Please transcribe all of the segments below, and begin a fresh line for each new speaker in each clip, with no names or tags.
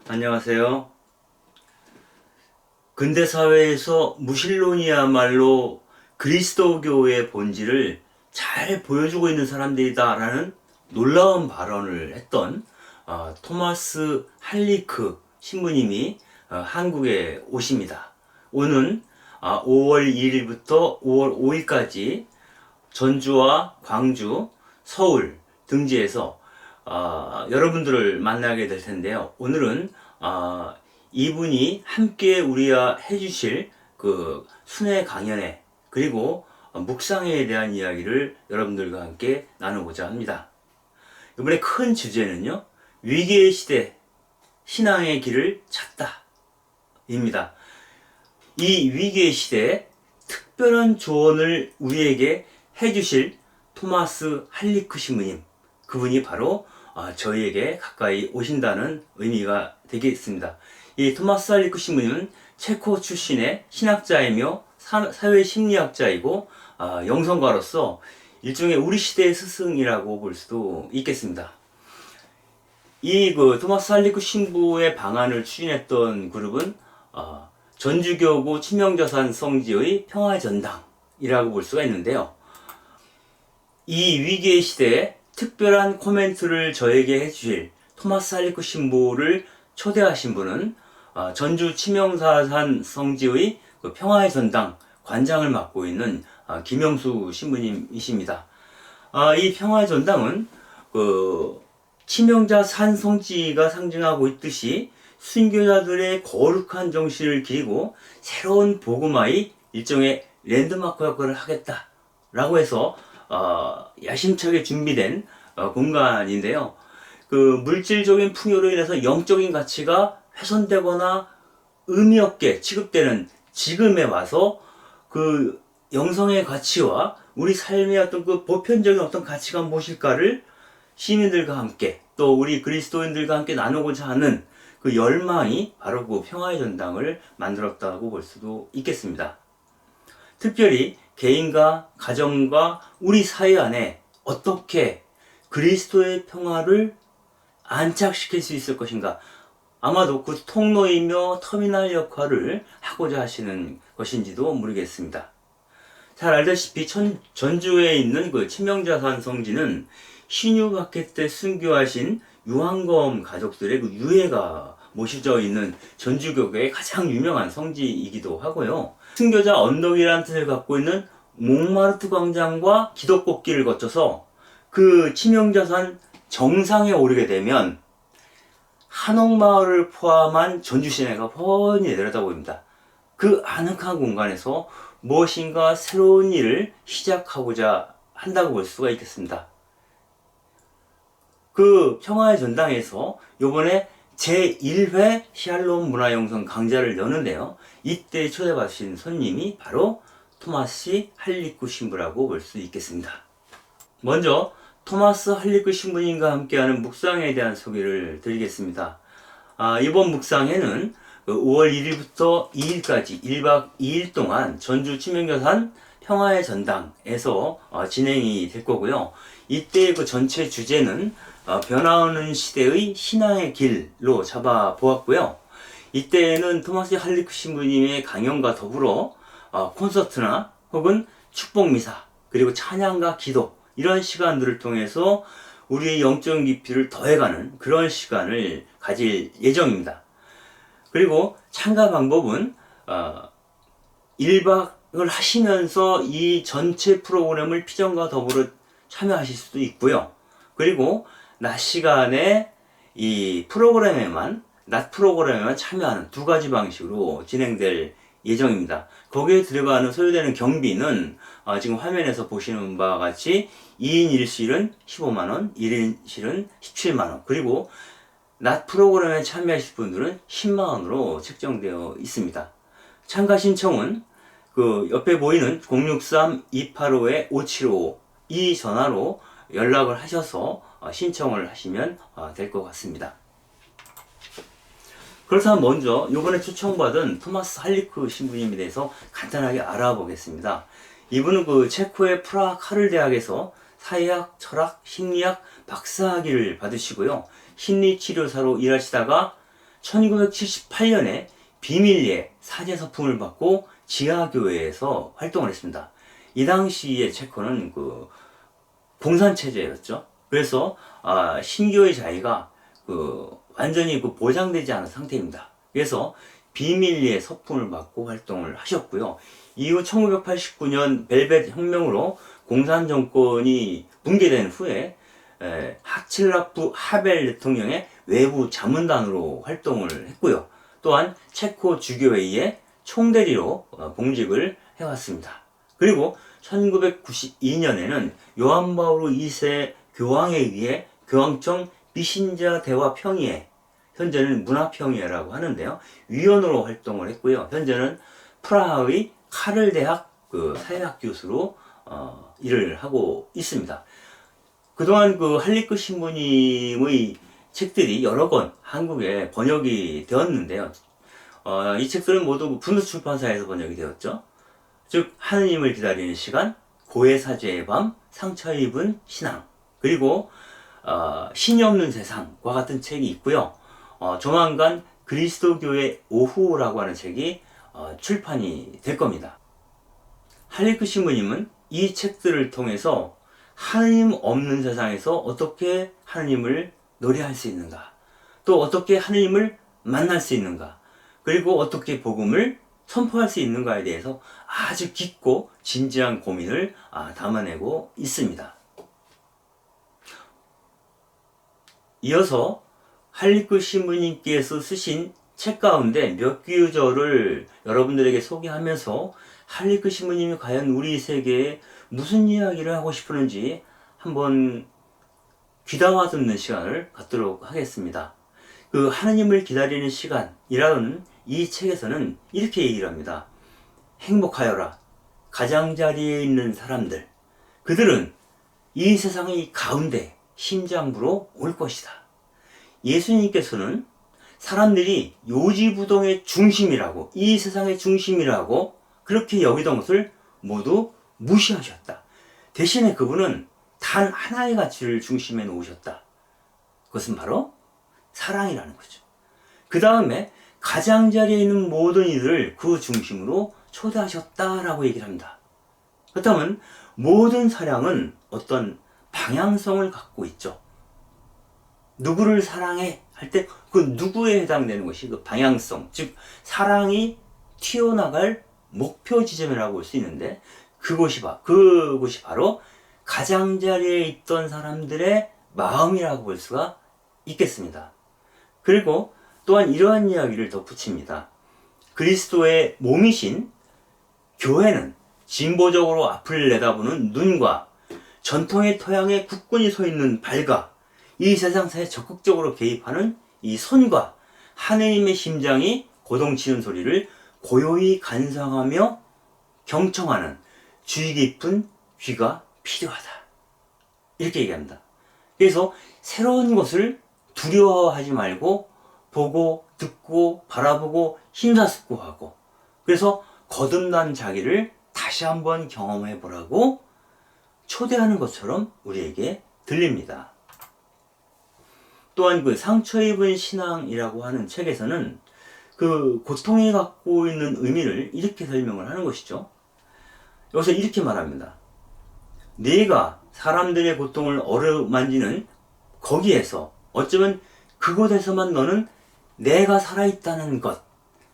안녕하세요. 근대사회에서 무신론이야말로 그리스도교의 본질을 잘 보여주고 있는 사람들이다라는 놀라운 발언을 했던 토마스 할리크 신부님이 한국에 오십니다. 오는 5월 1일부터 5월 5일까지 전주와 광주, 서울 등지에서 여러분들을 만나게 될 텐데요. 오늘은 이분이 함께 우리와 해주실 그 순회 강연회 그리고 묵상회에 대한 이야기를 여러분들과 함께 나누고자 합니다. 이번에 큰 주제는요, 위기의 시대 신앙의 길을 찾다 입니다. 이 위기의 시대에 특별한 조언을 우리에게 해주실 토마스 할리크 신부님, 그분이 바로 저희에게 가까이 오신다는 의미가 되겠습니다. 이 토마스 할리크 신부님은 체코 출신의 신학자이며 사회심리학자이고 영성가로서 일종의 우리 시대의 스승이라고 볼 수도 있겠습니다. 이 토마스 할리크 신부의 방안을 추진했던 그룹은 전주교구 치명자산 성지의 평화전당이라고 볼 수가 있는데요. 이 위기의 시대에 특별한 코멘트를 저에게 해주실 토마스 할리크 신부를 초대하신 분은 전주 치명자산 성지의 평화의 전당 관장을 맡고 있는 김영수 신부님이십니다. 이 평화의 전당은 치명자산 성지가 상징하고 있듯이 순교자들의 거룩한 정신을 기리고 새로운 복음화의 일종의 랜드마크 역할을 하겠다라고 해서 야심차게 준비된 공간인데요. 물질적인 풍요로 인해서 영적인 가치가 훼손되거나 의미 없게 취급되는 지금에 와서 영성의 가치와 우리 삶의 어떤 보편적인 어떤 가치가 무엇일까를 시민들과 함께 또 우리 그리스도인들과 함께 나누고자 하는 열망이 바로 평화의 전당을 만들었다고 볼 수도 있겠습니다. 특별히 개인과 가정과 우리 사회 안에 어떻게 그리스도의 평화를 안착시킬 수 있을 것인가, 아마도 그 통로이며 터미널 역할을 하고자 하시는 것인지도 모르겠습니다. 잘 알다시피 전주에 있는 치명자산 성지는 신유박해 때 순교하신 유황검 가족들의 유해가 모셔져 있는 전주교계의 가장 유명한 성지이기도 하고요. 순교자 언덕이라는 뜻을 갖고 있는 몽마르트 광장과 기독꽃길을 거쳐서 치명자산 정상에 오르게 되면 한옥마을을 포함한 전주 시내가 훤히 내려다 보입니다. 그 아늑한 공간에서 무엇인가 새로운 일을 시작하고자 한다고 볼 수가 있겠습니다. 평화의 전당에서 요번에 제1회 샬롬 문화영성 강좌를 여는데요. 이때 초대받으신 손님이 바로 토마스 할리크 신부라고 볼 수 있겠습니다. 먼저 토마스 할리크 신부님과 함께하는 묵상에 대한 소개를 드리겠습니다. 이번 묵상회는 5월 1일부터 2일까지 1박 2일 동안 전주 치명자산 평화의 전당에서 진행이 될 거고요. 이때 전체 주제는 변화하는 시대의 신앙의 길로 잡아보았고요. 이때는 토마스 할리크 신부님의 강연과 더불어 콘서트나 혹은 축복미사 그리고 찬양과 기도 이런 시간들을 통해서 우리의 영적 깊이를 더해가는 그런 시간을 가질 예정입니다. 그리고 참가 방법은 1박을 하시면서 이 전체 프로그램을 피정과 더불어 참여하실 수도 있고요. 그리고 낮 시간에 낮 프로그램에만 참여하는 두 가지 방식으로 진행될 예정입니다. 거기에 들어가는 소요되는 경비는 지금 화면에서 보시는 바와 같이 2인 1실은 15만원, 1인 실은 17만원, 그리고 낮 프로그램에 참여하실 분들은 10만원으로 책정되어 있습니다. 참가 신청은 옆에 보이는 063-285-5755 이 전화로 연락을 하셔서 신청을 하시면 될 것 같습니다. 그렇다면 먼저 이번에 초청받은 토마스 할리크 신부님에 대해서 간단하게 알아보겠습니다. 이분은 체코의 프라하 카를 대학에서 사회학, 철학, 심리학 박사학위를 받으시고요. 심리치료사로 일하시다가 1978년에 비밀리에 사제서품을 받고 지하교회에서 활동을 했습니다. 이 당시에 체코는 그 공산체제였죠. 그래서 신교의 자유가 완전히 보장되지 않은 상태입니다. 그래서 비밀리에 서품을 받고 활동을 하셨고요. 이후 1989년 벨벳 혁명으로 공산 정권이 붕괴된 후에 하칠라프 하벨 대통령의 외부 자문단으로 활동을 했고요. 또한 체코 주교회의 총대리로 봉직을 해왔습니다. 그리고 1992년에는 요한 바오로 2세 교황에 의해 교황청 비신자 대화 평의회, 현재는 문화평의회라고 하는데요, 위원으로 활동을 했고요. 현재는 프라하의 카를 대학 사회학 교수로 일을 하고 있습니다. 그동안 할리크 신부님의 책들이 여러 권 한국에 번역이 되었는데요. 이 책들은 모두 분수 출판사에서 번역이 되었죠. 즉 하느님을 기다리는 시간, 고해사죄의 밤, 상처 입은 신앙, 그리고 신이 없는 세상과 같은 책이 있고요. 조만간 그리스도교의 오후라고 하는 책이 출판이 될 겁니다. 할리크 신부님은 이 책들을 통해서 하느님 없는 세상에서 어떻게 하느님을 노래할 수 있는가, 또 어떻게 하느님을 만날 수 있는가, 그리고 어떻게 복음을 선포할 수 있는가에 대해서 아주 깊고 진지한 고민을 담아내고 있습니다. 이어서 할리크 신부님께서 쓰신 책 가운데 몇 구절을 여러분들에게 소개하면서 할리크 신부님이 과연 우리 세계에 무슨 이야기를 하고 싶었는지 한번 귀담아 듣는 시간을 갖도록 하겠습니다. 하느님을 기다리는 시간이라는 이 책에서는 이렇게 얘기를 합니다. 행복하여라. 가장자리에 있는 사람들. 그들은 이 세상의 가운데 심장부로 올 것이다. 예수님께서는 사람들이 요지부동의 중심이라고, 이 세상의 중심이라고 그렇게 여기던 것을 모두 무시하셨다. 대신에 그분은 단 하나의 가치를 중심에 놓으셨다. 그것은 바로 사랑이라는 거죠. 그 다음에 가장자리에 있는 모든 이들을 그 중심으로 초대하셨다라고 얘기를 합니다. 그렇다면 모든 사랑은 어떤 방향성을 갖고 있죠. 누구를 사랑해 할 때 그 누구에 해당되는 것이 그 방향성, 즉 사랑이 튀어나갈 목표 지점이라고 볼 수 있는데 그곳이 바로 가장자리에 있던 사람들의 마음이라고 볼 수가 있겠습니다. 그리고 또한 이러한 이야기를 덧붙입니다. 그리스도의 몸이신 교회는 진보적으로 앞을 내다보는 눈과 전통의 토양에 굳건히 서 있는 발과 이 세상사에 적극적으로 개입하는 이 손과 하느님의 심장이 고동치는 소리를 고요히 간상하며 경청하는 주의 깊은 귀가 필요하다. 이렇게 얘기합니다. 그래서 새로운 것을 두려워하지 말고 보고 듣고 바라보고 심사숙고하고, 그래서 거듭난 자기를 다시 한번 경험해 보라고 초대하는 것처럼 우리에게 들립니다. 또한 상처 입은 신앙이라고 하는 책에서는 고통이 갖고 있는 의미를 이렇게 설명을 하는 것이죠. 여기서 이렇게 말합니다. 네가 사람들의 고통을 어루만지는 거기에서, 어쩌면 그곳에서만 너는 내가 살아있다는 것,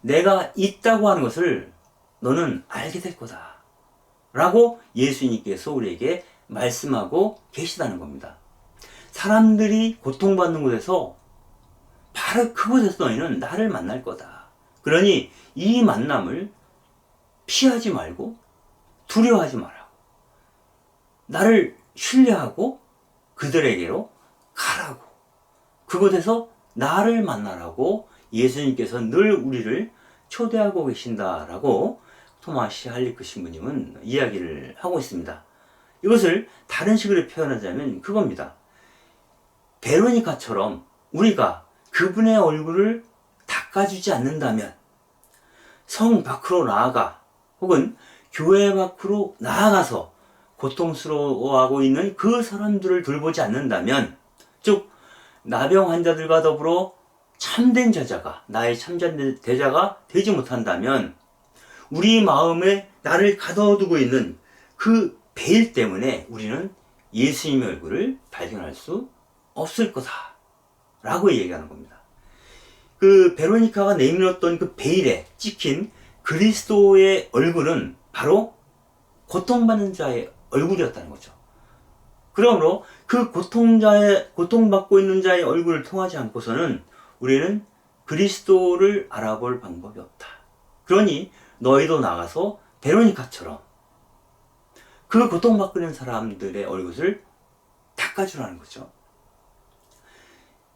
내가 있다고 하는 것을 너는 알게 될 거다 라고 예수님께서 우리에게 말씀하고 계시다는 겁니다. 사람들이 고통받는 곳에서 바로 그곳에서 너희는 나를 만날 거다. 그러니 이 만남을 피하지 말고 두려워하지 말라고, 나를 신뢰하고 그들에게로 가라고, 그곳에서 나를 만나라고 예수님께서 늘 우리를 초대하고 계신다라고 토마시 할리크 신부님은 이야기를 하고 있습니다. 이것을 다른 식으로 표현하자면 그겁니다. 베로니카처럼 우리가 그분의 얼굴을 닦아주지 않는다면, 성 밖으로 나아가 혹은 교회 밖으로 나아가서 고통스러워하고 있는 그 사람들을 돌보지 않는다면, 즉 나병 환자들과 더불어 참된 제자가, 나의 참된 제자가 되지 못한다면 우리 마음에 나를 가둬두고 있는 그 베일 때문에 우리는 예수님의 얼굴을 발견할 수 없을 거다 라고 얘기하는 겁니다. 그 베로니카가 내밀었던 그 베일에 찍힌 그리스도의 얼굴은 바로 고통받는 자의 얼굴이었다는 거죠. 그러므로 그 고통받고 있는 자의 얼굴을 통하지 않고서는 우리는 그리스도를 알아볼 방법이 없다. 그러니 너희도 나가서 베로니카처럼 그 고통받고 있는 사람들의 얼굴을 닦아주라는 거죠.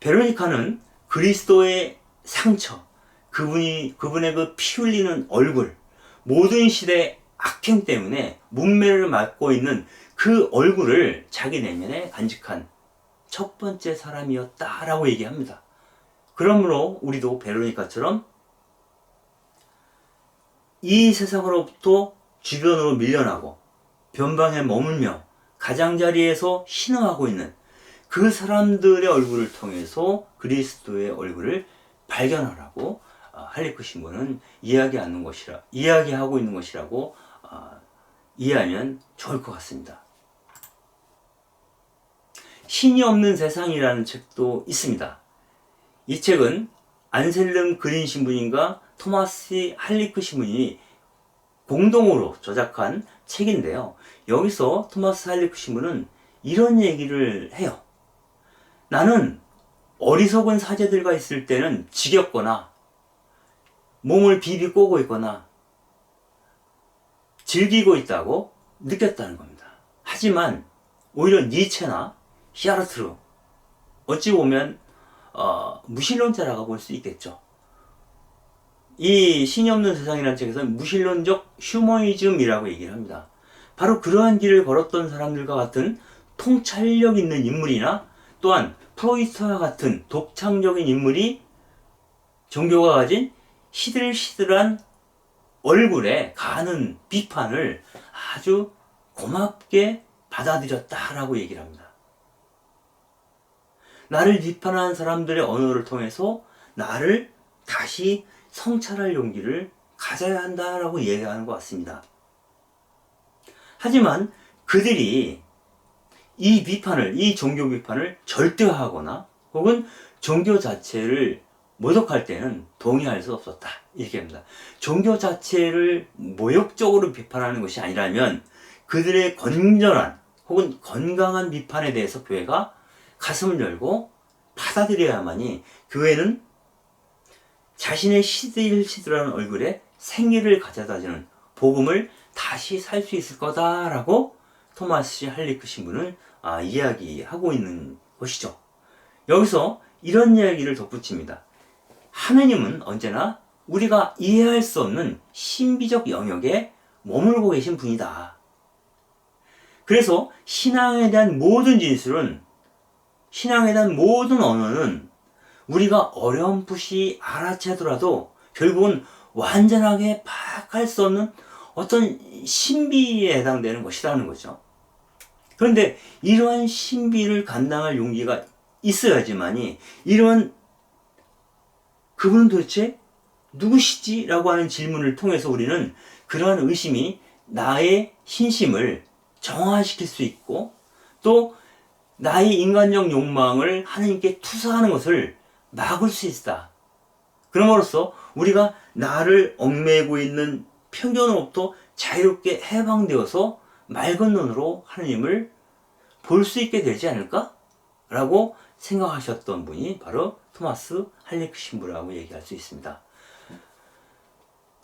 베로니카는 그리스도의 상처, 그분의 그 피 흘리는 얼굴, 모든 시대의 악행 때문에 문매를 맞고 있는 그 얼굴을 자기 내면에 간직한 첫 번째 사람이었다라고 얘기합니다. 그러므로 우리도 베로니카처럼 이 세상으로부터 주변으로 밀려나고 변방에 머물며 가장자리에서 신음하고 있는 그 사람들의 얼굴을 통해서 그리스도의 얼굴을 발견하라고 할리크 신부는 이야기하고 있는 것이라고 이해하면 좋을 것 같습니다. 신이 없는 세상이라는 책도 있습니다. 이 책은 안셀름 그린 신부님과 토마스 할리크 신부님이 공동으로 저작한 책인데요. 여기서 토마스 할리크 신부는 이런 얘기를 해요. 나는 어리석은 사제들과 있을 때는 지겹거나 몸을 비비 꼬고 있거나 즐기고 있다고 느꼈다는 겁니다. 하지만 오히려 니체나 히아르트르, 어찌 보면 무신론자라고 볼 수 있겠죠. 이 신이 없는 세상이라는 책에서는 무신론적 휴머니즘이라고 얘기를 합니다. 바로 그러한 길을 걸었던 사람들과 같은 통찰력 있는 인물이나 또한 프로이스트와 같은 독창적인 인물이 종교가 가진 시들시들한 얼굴에 가는 비판을 아주 고맙게 받아들였다라고 얘기를 합니다. 나를 비판하는 사람들의 언어를 통해서 나를 다시 성찰할 용기를 가져야 한다라고 얘기하는 것 같습니다. 하지만 그들이 이 종교 비판을 절대화하거나 혹은 종교 자체를 모독할 때는 동의할 수 없었다. 이렇게 합니다. 종교 자체를 모욕적으로 비판하는 것이 아니라면 그들의 건전한 혹은 건강한 비판에 대해서 교회가 가슴을 열고 받아들여야만이 교회는 자신의 시들시들한 얼굴에 생기를 가져다주는 복음을 다시 살 수 있을 거다라고 토마스 할리크 신부는 이야기하고 있는 것이죠. 여기서 이런 이야기를 덧붙입니다. 하느님은 언제나 우리가 이해할 수 없는 신비적 영역에 머물고 계신 분이다. 그래서 신앙에 대한 모든 진술은, 신앙에 대한 모든 언어는 우리가 어렴풋이 알아채더라도 결국은 완전하게 파악할 수 없는 어떤 신비에 해당되는 것이라는 거죠. 그런데 이러한 신비를 감당할 용기가 있어야지만이 이러한 그분은 도대체 누구시지? 라고 하는 질문을 통해서 우리는 그러한 의심이 나의 신심을 정화시킬 수 있고 또 나의 인간적 욕망을 하나님께 투사하는 것을 막을 수 있다. 그럼으로써 우리가 나를 얽매이고 있는 편견으로부터 자유롭게 해방되어서 맑은 눈으로 하나님을 볼 수 있게 되지 않을까? 라고 생각하셨던 분이 바로 토마스 할리크 신부라고 얘기할 수 있습니다.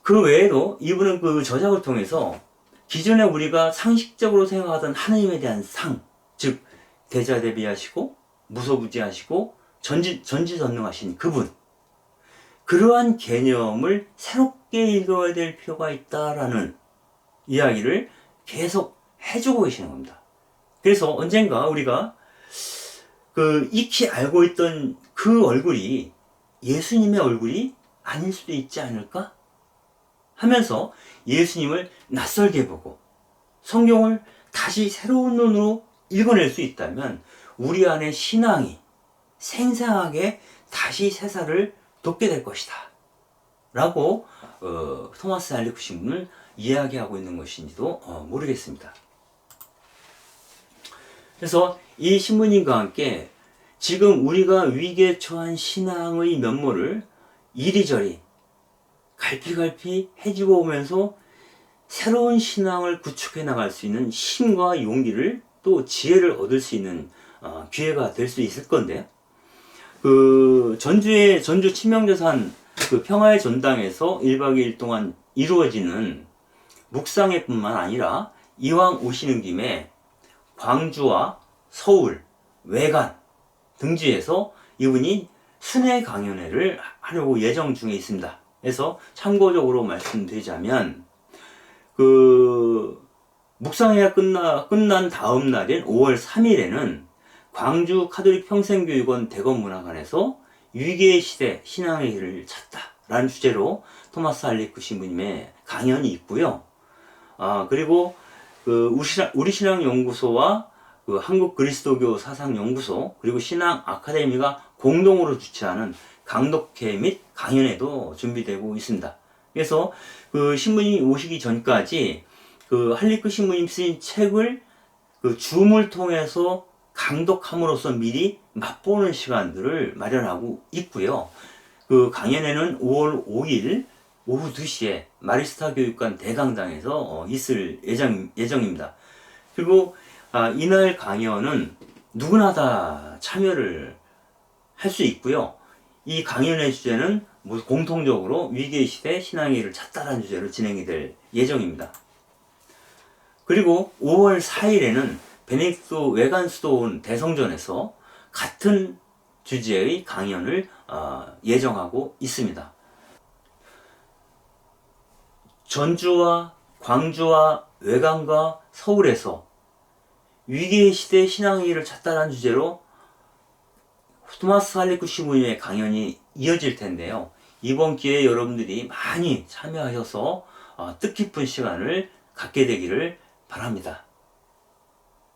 그 외에도 이분은 그 저작을 통해서 기존에 우리가 상식적으로 생각하던 하나님에 대한 상, 즉 대자대비하시고 무소부지하시고 전지전능하신 그분, 그러한 개념을 새롭게 읽어야 될 필요가 있다라는 이야기를 계속 해주고 계시는 겁니다. 그래서 언젠가 우리가 익히 알고 있던 그 얼굴이 예수님의 얼굴이 아닐 수도 있지 않을까? 하면서 예수님을 낯설게 보고 성경을 다시 새로운 눈으로 읽어낼 수 있다면 우리 안에 신앙이 생생하게 다시 세상을 돕게 될 것이다 라고 토마스 할리쿠 신부는 이야기하고 있는 것인지도 모르겠습니다. 그래서 이 신부님과 함께 지금 우리가 위기에 처한 신앙의 면모를 이리저리 갈피갈피 해주고 오면서 새로운 신앙을 구축해 나갈 수 있는 힘과 용기를 또 지혜를 얻을 수 있는 기회가 될 수 있을 건데요. 전주 치명제산 평화의 전당에서 1박 2일 동안 이루어지는 묵상회뿐만 아니라 이왕 오시는 김에 광주와 서울, 외관 등지에서 이분이 순회 강연회를 하려고 예정 중에 있습니다. 그래서 참고적으로 말씀드리자면 묵상회가 끝난 다음 날인 5월 3일에는 광주 카톨릭 평생교육원 대검문화관에서 위기의 시대 신앙의 길을 찾다라는 주제로 토마스 할리쿠 신부님의 강연이 있고요. 그리고 우리 신앙연구소와 한국 그리스도교 사상연구소 그리고 신앙 아카데미가 공동으로 주최하는 강독회 및 강연회도 준비되고 있습니다. 그래서 신부님이 오시기 전까지 할리쿠 신부님 쓰인 책을 줌을 통해서 강독함으로써 미리 맛보는 시간들을 마련하고 있고요. 강연회는 5월 5일 오후 2시에 마리스타 교육관 대강당에서 있을 예정입니다. 그리고 이날 강연은 누구나 다 참여를 할 수 있고요. 이 강연의 주제는 공통적으로 위기의 시대 신앙의 길을 찾다라는 주제로 진행이 될 예정입니다. 그리고 5월 4일에는 베네딕토 외관수도원 대성전에서 같은 주제의 강연을 예정하고 있습니다. 전주와 광주와 외관과 서울에서 위기의 시대 신앙의 길을 찾다라는 주제로 토마스 할리쿠 신부님의 강연이 이어질 텐데요. 이번 기회에 여러분들이 많이 참여하셔서 뜻깊은 시간을 갖게 되기를 바랍니다.